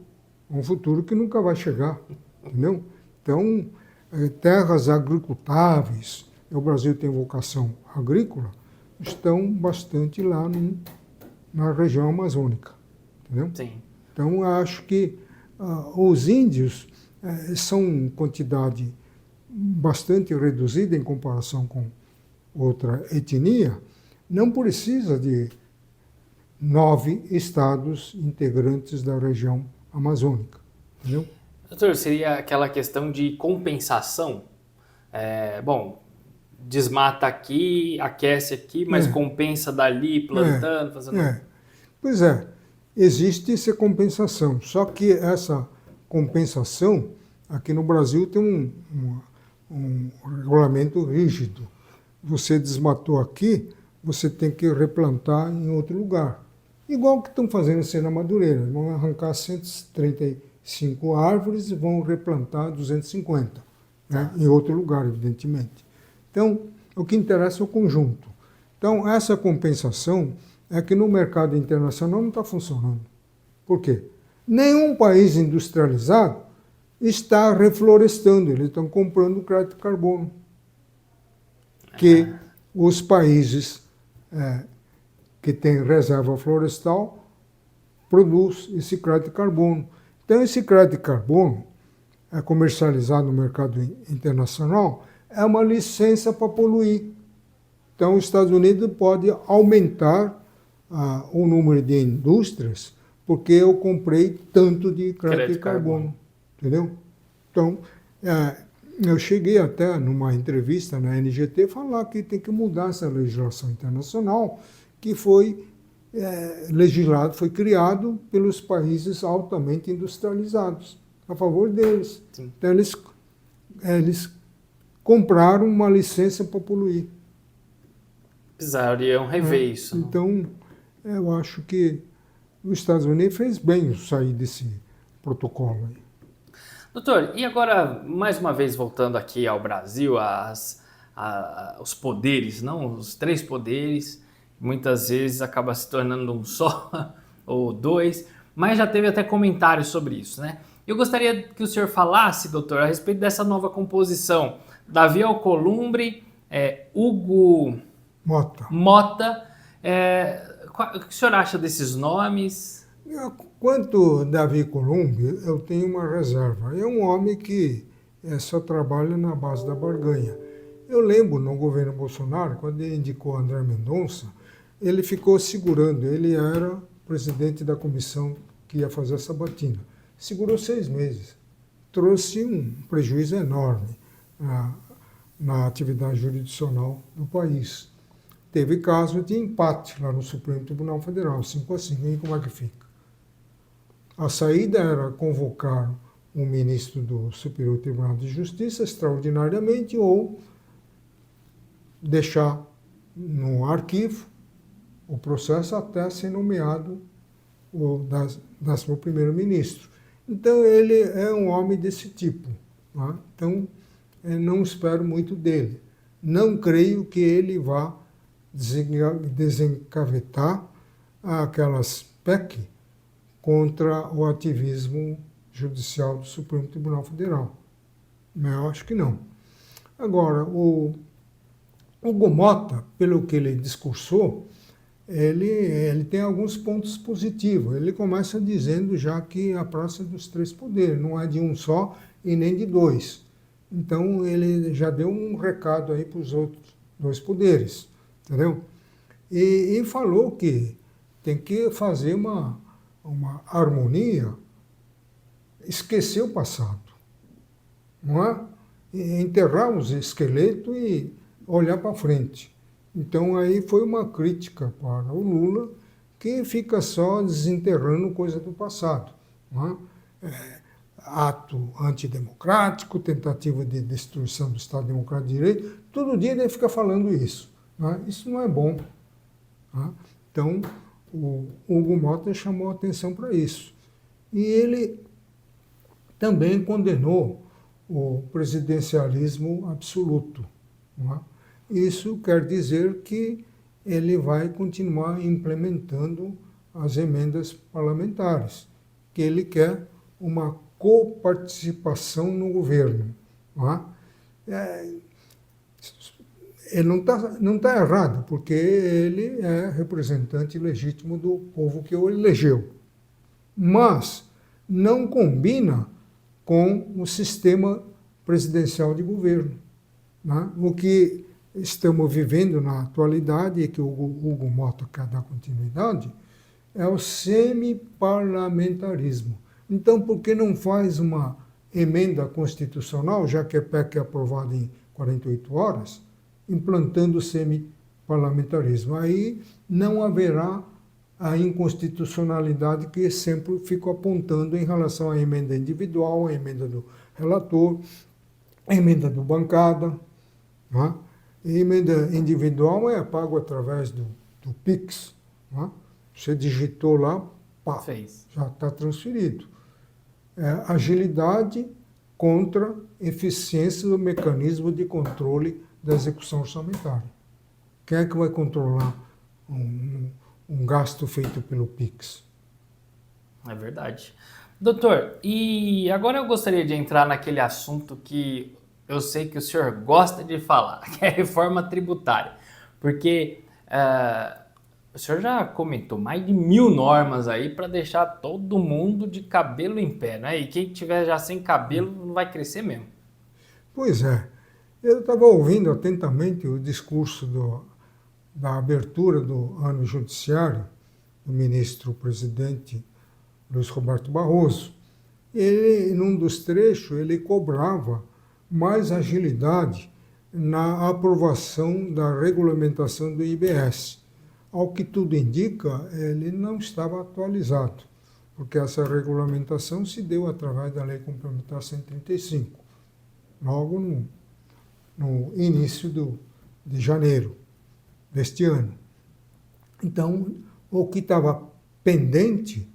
um futuro que nunca vai chegar, entendeu? Então, terras agricultáveis, o Brasil tem vocação agrícola, estão bastante lá na região amazônica, entendeu? Sim. Então, eu acho que os índios são quantidade bastante reduzida em comparação com outra etnia, não precisa de 9 estados integrantes da região amazônica, entendeu? Doutor, seria aquela questão de compensação? Bom, desmata aqui, aquece aqui, mas compensa dali, plantando, fazendo... Pois é, existe essa compensação, só que essa compensação, aqui no Brasil tem um regulamento rígido. Você desmatou aqui, você tem que replantar em outro lugar. Igual que estão fazendo na Madureira, vão arrancar 135 árvores e vão replantar 250, né? Em outro lugar, evidentemente. Então, o que interessa é o conjunto. Então, essa compensação é que no mercado internacional não está funcionando. Por quê? Nenhum país industrializado está reflorestando, eles estão comprando crédito de carbono. Que os países que têm reserva florestal produzem esse crédito de carbono. Então, esse crédito de carbono é comercializado no mercado internacional, é uma licença para poluir. Então, os Estados Unidos pode aumentar o número de indústrias porque eu comprei tanto de crédito de carbono. Entendeu? Então, eu cheguei até numa entrevista na NGT falar que tem que mudar essa legislação internacional que foi legislado, foi criado pelos países altamente industrializados, a favor deles. Sim. Então, eles compraram uma licença para poluir. Precisariam rever isso. Então, eu acho que os Estados Unidos fez bem sair desse protocolo aí. Doutor, e agora, mais uma vez, voltando aqui ao Brasil, os poderes, não? Os 3 poderes, muitas vezes acaba se tornando um só, ou 2, mas já teve até comentários sobre isso, né? Eu gostaria que o senhor falasse, doutor, a respeito dessa nova composição. Davi Alcolumbre, Hugo Mota. O que o senhor acha desses nomes? Quanto Davi Alcolumbre, eu tenho uma reserva. É um homem que só trabalha na base da barganha. Eu lembro, no governo Bolsonaro, quando ele indicou André Mendonça, ele ficou segurando. Ele era presidente da comissão que ia fazer essa batina. Segurou 6 meses. Trouxe um prejuízo enorme na atividade jurisdicional do país. Teve caso de empate lá no Supremo Tribunal Federal, 5-5. E como é que fica? A saída era convocar um ministro do Superior Tribunal de Justiça extraordinariamente ou deixar no arquivo o processo até ser nomeado o 11º primeiro-ministro. Então, ele é um homem desse tipo. Né? Então, eu não espero muito dele. Não creio que ele vá desencavetar aquelas PEC contra o ativismo judicial do Supremo Tribunal Federal. Eu acho que não. Agora, o Hugo Mota, pelo que ele discursou, ele tem alguns pontos positivos. Ele começa dizendo já que a praça é dos 3 poderes, não é de um só e nem de 2. Então, ele já deu um recado aí para os outros 2 poderes, entendeu? E falou que tem que fazer uma harmonia esquecer o passado, não é? Enterrar os esqueletos e olhar para frente. Então aí foi uma crítica para o Lula, que fica só desenterrando coisa do passado. Não é? Ato antidemocrático, tentativa de destruição do Estado Democrático de Direito, todo dia ele fica falando isso. Não é? Isso não é bom. Não é? Então, o Hugo Mota chamou a atenção para isso. E ele também condenou o presidencialismo absoluto. Não é? Isso quer dizer que ele vai continuar implementando as emendas parlamentares, que ele quer uma coparticipação no governo. Não é? Ele não tá errado, porque ele é representante legítimo do povo que o elegeu. Mas não combina com o sistema presidencial de governo. Né? O que estamos vivendo na atualidade, e que o Hugo Mota quer dar continuidade, é o semiparlamentarismo. Então, por que não faz uma emenda constitucional, já que a PEC é aprovada em 48 horas, implantando o semiparlamentarismo? Aí não haverá a inconstitucionalidade que sempre fico apontando em relação à emenda individual, à emenda do relator, à emenda do bancada. Né? E emenda individual é pago através do Pix. Né? Você digitou lá, pá, já está transferido. Agilidade contra eficiência do mecanismo de controle da execução orçamentária. Quem é que vai controlar um gasto feito pelo Pix? É verdade. Doutor, e agora eu gostaria de entrar naquele assunto que eu sei que o senhor gosta de falar, que é a reforma tributária. Porque o senhor já comentou mais de 1000 normas aí para deixar todo mundo de cabelo em pé, né? E quem tiver já sem cabelo não vai crescer mesmo. Pois é. Eu estava ouvindo atentamente o discurso da abertura do ano judiciário do ministro-presidente Luiz Roberto Barroso. Ele, num dos trechos, ele cobrava mais agilidade na aprovação da regulamentação do IBS. Ao que tudo indica, ele não estava atualizado, porque essa regulamentação se deu através da Lei Complementar 135, logo no início de janeiro deste ano. Então, o que estava pendente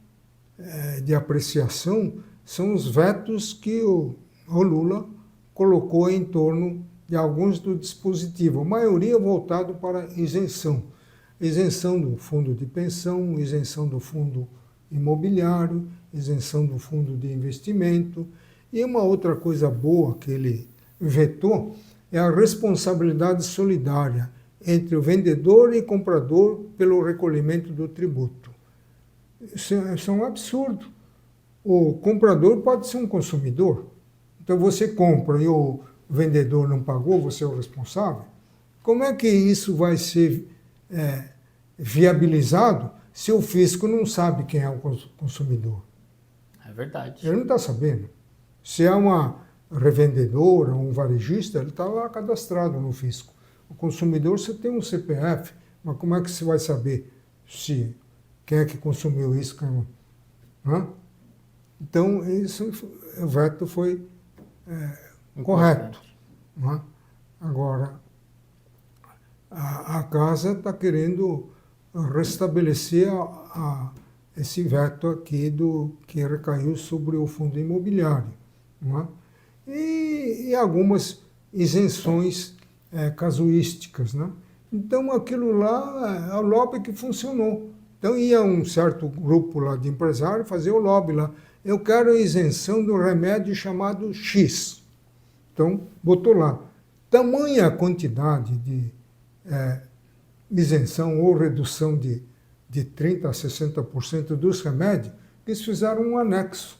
de apreciação são os vetos que o Lula colocou em torno de alguns do dispositivo, a maioria voltado para isenção. Isenção do fundo de pensão, isenção do fundo imobiliário, isenção do fundo de investimento. E uma outra coisa boa que ele vetou é a responsabilidade solidária entre o vendedor e comprador pelo recolhimento do tributo. Isso é um absurdo. O comprador pode ser um consumidor. Então você compra e o vendedor não pagou, você é o responsável. Como é que isso vai ser viabilizado se o fisco não sabe quem é o consumidor? É verdade. Ele não está sabendo. Se é uma revendedora, um varejista, ele está lá cadastrado no fisco. O consumidor, você tem um CPF, mas como é que você vai saber quem é que consumiu isso? Então, o veto foi correto. Não? Agora, a casa está querendo restabelecer esse veto aqui que recaiu sobre o fundo imobiliário. Não é? E algumas isenções casuísticas. Né? Então, aquilo lá é o lobby que funcionou. Então, ia um certo grupo lá de empresários fazer o lobby lá. Eu quero a isenção do remédio chamado X. Então, botou lá. Tamanha quantidade de isenção ou redução de 30% a 60% dos remédios, que eles fizeram um anexo.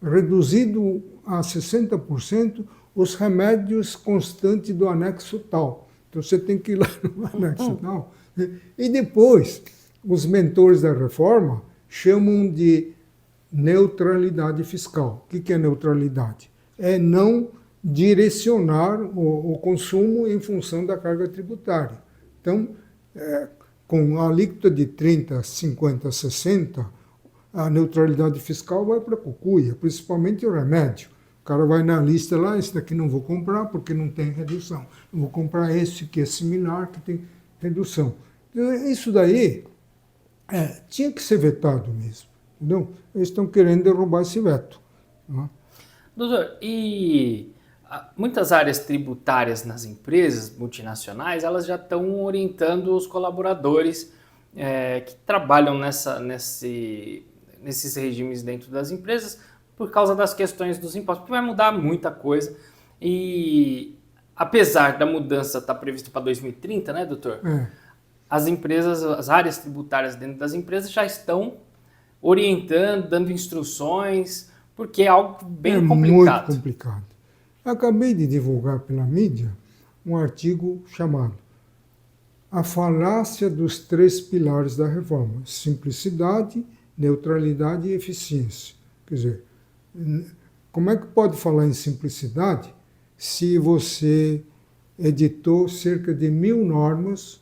Reduzido a 60% os remédios constantes do anexo tal. Então você tem que ir lá no anexo tal. E depois, os mentores da reforma chamam de neutralidade fiscal. O que é neutralidade? É não direcionar o consumo em função da carga tributária. Então, com a alíquota de 30, 50, 60, a neutralidade fiscal vai para a cucuia, principalmente o remédio. O cara vai na lista lá, esse daqui não vou comprar porque não tem redução. Não vou comprar esse que é similar, que tem redução. Então, isso daí tinha que ser vetado mesmo. Entendeu? Eles estão querendo derrubar esse veto. Né? Doutor, e muitas áreas tributárias nas empresas multinacionais, elas já estão orientando os colaboradores que trabalham nesses regimes dentro das empresas por causa das questões dos impostos, porque vai mudar muita coisa. E apesar da mudança estar prevista para 2030, né, doutor? As empresas, as áreas tributárias dentro das empresas já estão orientando, dando instruções, porque é algo bem complicado. Muito complicado. Acabei de divulgar pela mídia um artigo chamado A Falácia dos Três Pilares da Reforma: Simplicidade, Neutralidade e Eficiência. Quer dizer, como é que pode falar em simplicidade se você editou cerca de 1.000 normas,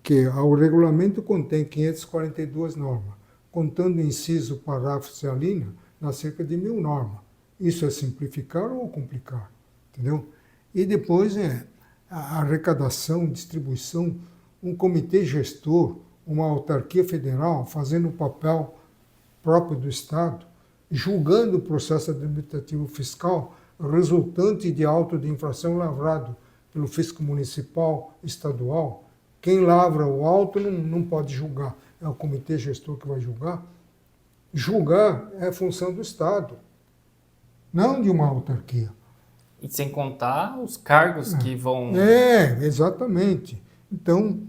que o regulamento contém 542 normas, contando inciso, parágrafo e alínea, dá cerca de 1.000 normas. Isso é simplificar ou complicar? Entendeu? E depois a arrecadação, distribuição, um comitê gestor, uma autarquia federal fazendo o papel próprio do Estado, julgando o processo administrativo fiscal resultante de auto de infração lavrado pelo fisco municipal, estadual. Quem lavra o auto não pode julgar, é o comitê gestor que vai julgar. Julgar é função do Estado, não de uma autarquia. E sem contar os cargos que vão... Exatamente. Então,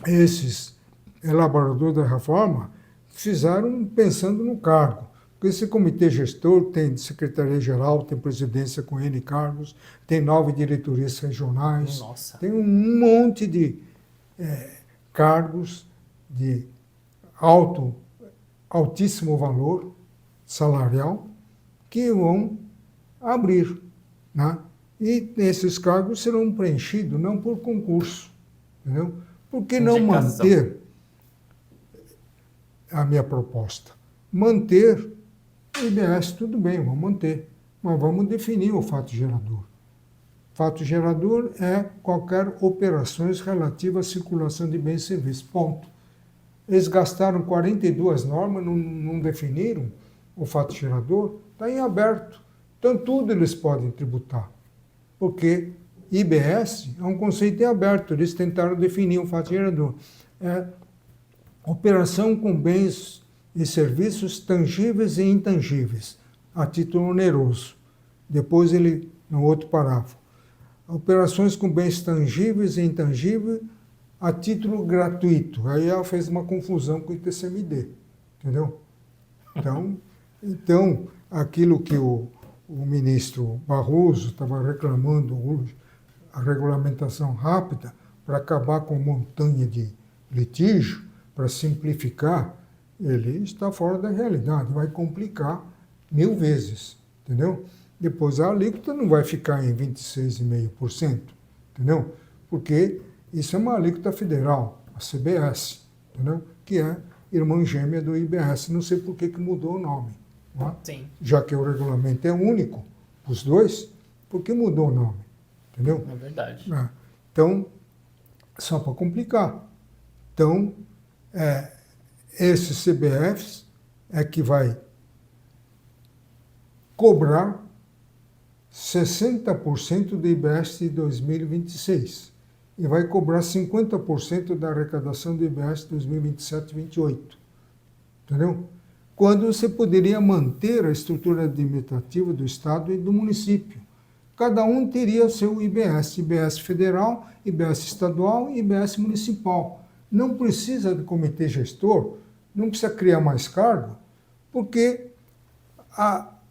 esses elaboradores da reforma fizeram pensando no cargo. Porque esse comitê gestor tem secretaria-geral, tem presidência com N cargos, tem 9 diretorias regionais, Nossa. Tem um monte de cargos de altíssimo valor salarial que vão abrir. Né? E esses cargos serão preenchidos não por concurso. Entendeu? Por que não manter a minha proposta? Manter o IBS, tudo bem, vamos manter, mas vamos definir o fato gerador. Fato gerador é qualquer operações relativas à circulação de bens e serviços, ponto. Eles gastaram 42 normas, não definiram o fato gerador, está em aberto. Então tudo eles podem tributar, porque IBS é um conceito em aberto, eles tentaram definir o fato gerador. É operação com bens e serviços tangíveis e intangíveis, a título oneroso. Depois ele, no outro parágrafo, operações com bens tangíveis e intangíveis a título gratuito. Aí ela fez uma confusão com o ITCMD, entendeu? Então aquilo que o ministro Barroso estava reclamando hoje, a regulamentação rápida, para acabar com montanha de litígio, para simplificar, ele está fora da realidade, vai complicar 1000 vezes, entendeu? Depois a alíquota não vai ficar em 26,5%, entendeu? Porque isso é uma alíquota federal, a CBS, entendeu? Que é irmã gêmea do IBS, não sei por que mudou o nome. Não é? Sim. Já que o regulamento é único, os dois, por que mudou o nome? Entendeu? É verdade. Então, só para complicar. Então, esses CBFs é que vai cobrar 60% do IBS de 2026 e vai cobrar 50% da arrecadação do IBS de 2027 e 2028. Entendeu? Quando você poderia manter a estrutura administrativa do Estado e do município. Cada um teria seu IBS, IBS federal, IBS estadual e IBS municipal. Não precisa de comitê gestor, não precisa criar mais cargo, porque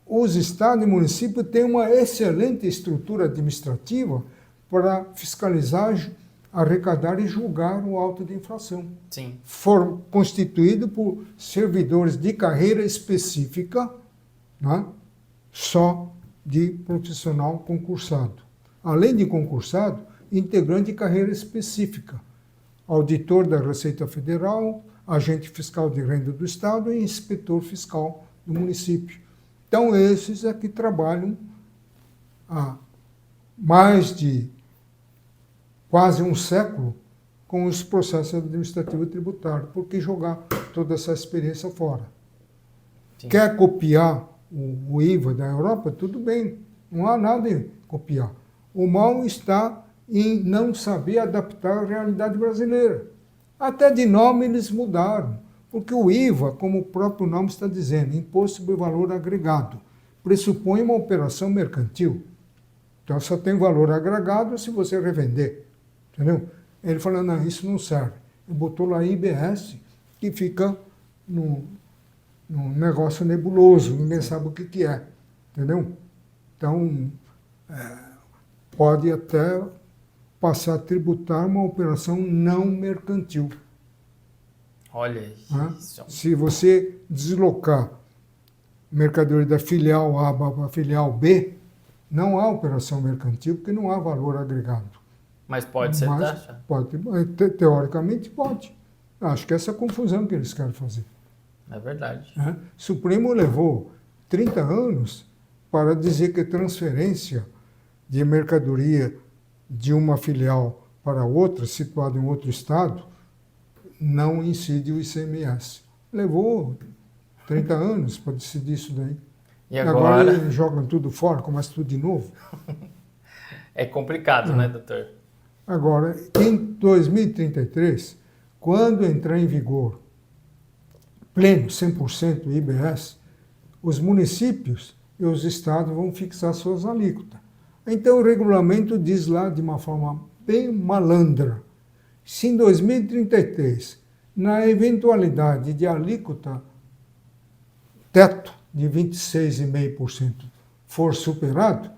os estados e municípios têm uma excelente estrutura administrativa para fiscalizar arrecadar e julgar o auto de infração. Sim. Constituído por servidores de carreira específica, né? Só de profissional concursado. Além de concursado, integrante de carreira específica, auditor da Receita Federal, agente fiscal de renda do Estado e inspetor fiscal do município. Então, esses é que trabalham há mais de quase um século com os processos administrativos e tributários. Por que jogar toda essa experiência fora? Sim. Quer copiar o IVA da Europa? Tudo bem, não há nada em copiar. O mal está em não saber adaptar a realidade brasileira. Até de nome eles mudaram, porque o IVA, como o próprio nome está dizendo, Imposto sobre Valor Agregado, pressupõe uma operação mercantil. Então só tem valor agregado se você revender. Entendeu? Ele falou, não, isso não serve. Ele botou lá IBS, que fica num negócio nebuloso, ninguém sabe o que é. Entendeu? Então, pode até passar a tributar uma operação não mercantil. Olha isso. Se você deslocar mercadoria da filial A para a filial B, não há operação mercantil, porque não há valor agregado. Mas pode ser taxa? Pode, teoricamente pode. Acho que essa é a confusão que eles querem fazer. É verdade. Supremo levou 30 anos para dizer que transferência de mercadoria de uma filial para outra, situada em outro estado, não incide o ICMS. Levou 30 anos para decidir isso daí. E agora eles jogam tudo fora, começa tudo de novo. É complicado, né, doutor? Agora, em 2033, quando entrar em vigor pleno 100% IBS, os municípios e os estados vão fixar suas alíquotas. Então, o regulamento diz lá de uma forma bem malandra, se em 2033, na eventualidade de alíquota teto de 26,5% for superado,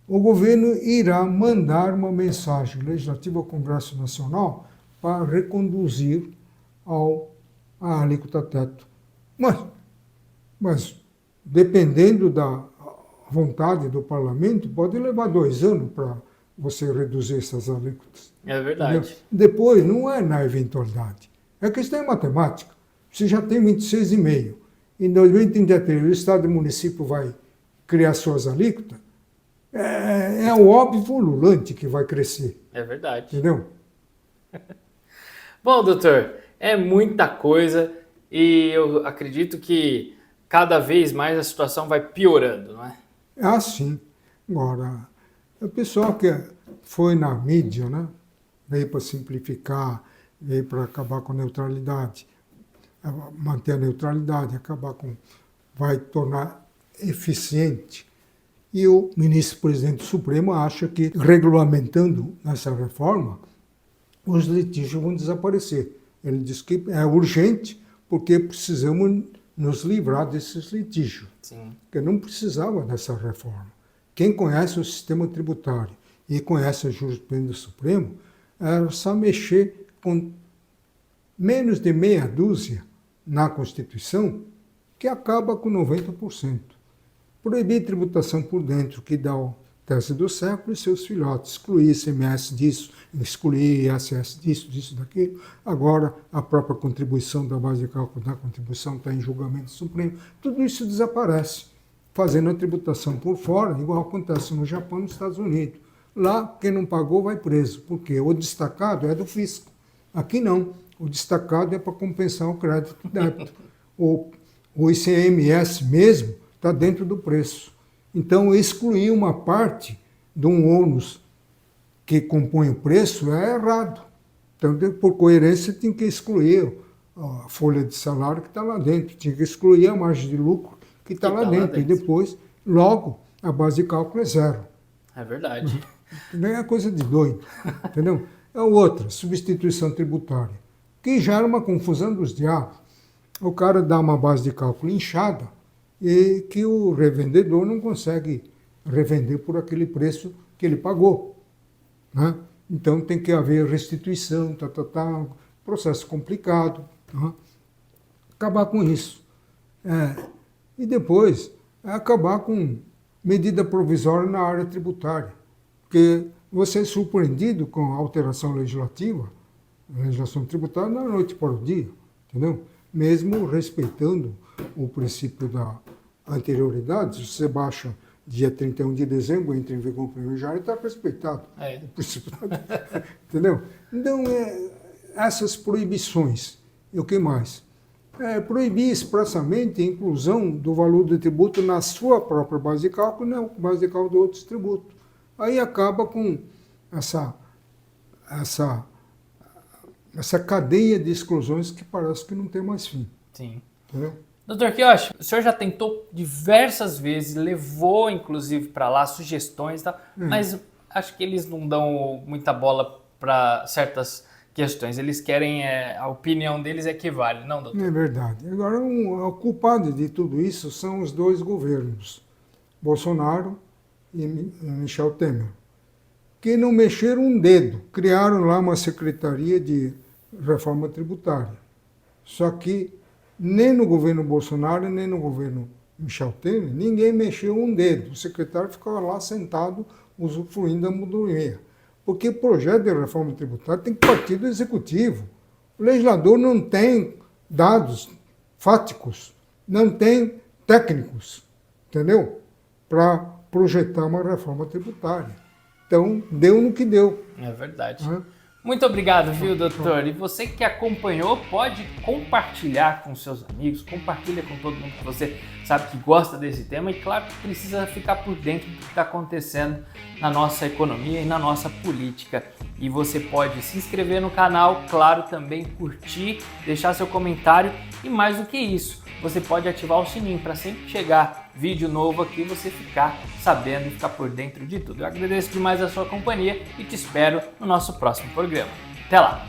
o governo irá mandar uma mensagem legislativa ao Congresso Nacional para reconduzir a alíquota teto. Mas, dependendo da vontade do parlamento, pode levar 2 anos para você reduzir essas alíquotas. É verdade. Entendeu? Depois, não é na eventualidade. É questão matemática. Você já tem 26,5%. Em 2033, o Estado e o município vai criar suas alíquotas. É o óbvio ululante que vai crescer. É verdade. Entendeu? Bom, doutor, é muita coisa e eu acredito que cada vez mais a situação vai piorando, não é? É assim. Agora, o pessoal que foi na mídia, né, veio para simplificar, veio para acabar com a neutralidade, manter a neutralidade, vai tornar eficiente. E o ministro-presidente do Supremo acha que, regulamentando essa reforma, os litígios vão desaparecer. Ele diz que é urgente porque precisamos nos livrar desses litígios. Sim. Porque não precisava dessa reforma. Quem conhece o sistema tributário e conhece a jurisprudência do Supremo, era só mexer com menos de meia dúzia na Constituição, que acaba com 90%. Proibir tributação por dentro, que dá o tese do século, e seus filhotes. Excluir ICMS disso, excluir ISS disso, daquilo. Agora, a própria contribuição da base de cálculo da contribuição está em julgamento supremo. Tudo isso desaparece, fazendo a tributação por fora, igual acontece no Japão e nos Estados Unidos. Lá, quem não pagou vai preso, porque o destacado é do fisco. Aqui não. O destacado é para compensar o crédito e débito. O ICMS mesmo está dentro do preço. Então, excluir uma parte de um ônus que compõe o preço é errado. Então, por coerência, tem que excluir a folha de salário que está lá dentro, tinha que excluir a margem de lucro que está lá dentro. E depois, logo, a base de cálculo é zero. É verdade. É coisa de doido, entendeu? É outra, substituição tributária, que já era uma confusão dos diabos. O cara dá uma base de cálculo inchada e que o revendedor não consegue revender por aquele preço que ele pagou, né? Então tem que haver restituição, processo complicado. Tá? Acabar com isso. E depois acabar com medida provisória na área tributária. Porque você é surpreendido com a alteração legislativa, a legislação tributária da noite para o dia, entendeu? Mesmo respeitando o princípio da anterioridade, se você baixa dia 31 de dezembro, entra em vigor o 1º de janeiro, está respeitado. O princípio entendeu? Então, essas proibições. E o que mais? Proibir expressamente a inclusão do valor do tributo na sua própria base de cálculo e na base de cálculo de outros tributos. Aí acaba com essa cadeia de exclusões que parece que não tem mais fim. Sim. Entendeu? Doutor Kiyoshi, o senhor já tentou diversas vezes, levou inclusive para lá sugestões e tal, mas acho que eles não dão muita bola para certas questões. Eles querem, a opinião deles é que vale, não, doutor? É verdade. Agora, o culpado de tudo isso são os dois governos, Bolsonaro e Michel Temer, que não mexeram um dedo. Criaram lá uma secretaria de reforma tributária. Só que nem no governo Bolsonaro, nem no governo Michel Temer, ninguém mexeu um dedo. O secretário ficava lá sentado, usufruindo da mordomia. Porque projeto de reforma tributária tem que partir do executivo. O legislador não tem dados fáticos, não tem técnicos, entendeu? Para projetar uma reforma tributária. Então, deu no que deu. É verdade. Muito obrigado, viu, doutor? E você que acompanhou, pode compartilhar com seus amigos, compartilha com todo mundo que você sabe que gosta desse tema e, claro, que precisa ficar por dentro do que está acontecendo na nossa economia e na nossa política. E você pode se inscrever no canal, claro, também curtir, deixar seu comentário e, mais do que isso, você pode ativar o sininho para sempre que chegar vídeo novo aqui você ficar sabendo e ficar por dentro de tudo. Eu agradeço demais a sua companhia e te espero no nosso próximo programa. Até lá!